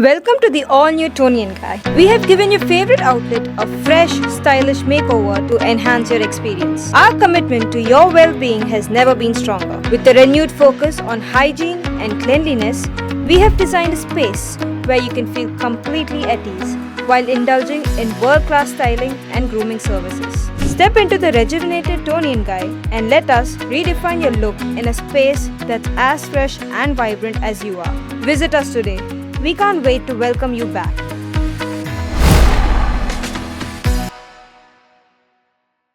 Welcome to the all-new Toni&Guy. We have given your favorite outlet a fresh, stylish makeover to enhance your experience. Our commitment to your well-being has never been stronger. With a renewed focus on hygiene and cleanliness, we have designed a space where you can feel completely at ease while indulging in world-class styling and grooming services. Step into the rejuvenated Toni&Guy and let us redefine your look in a space that's as fresh and vibrant as you are. Visit us today. We can't wait to welcome you back.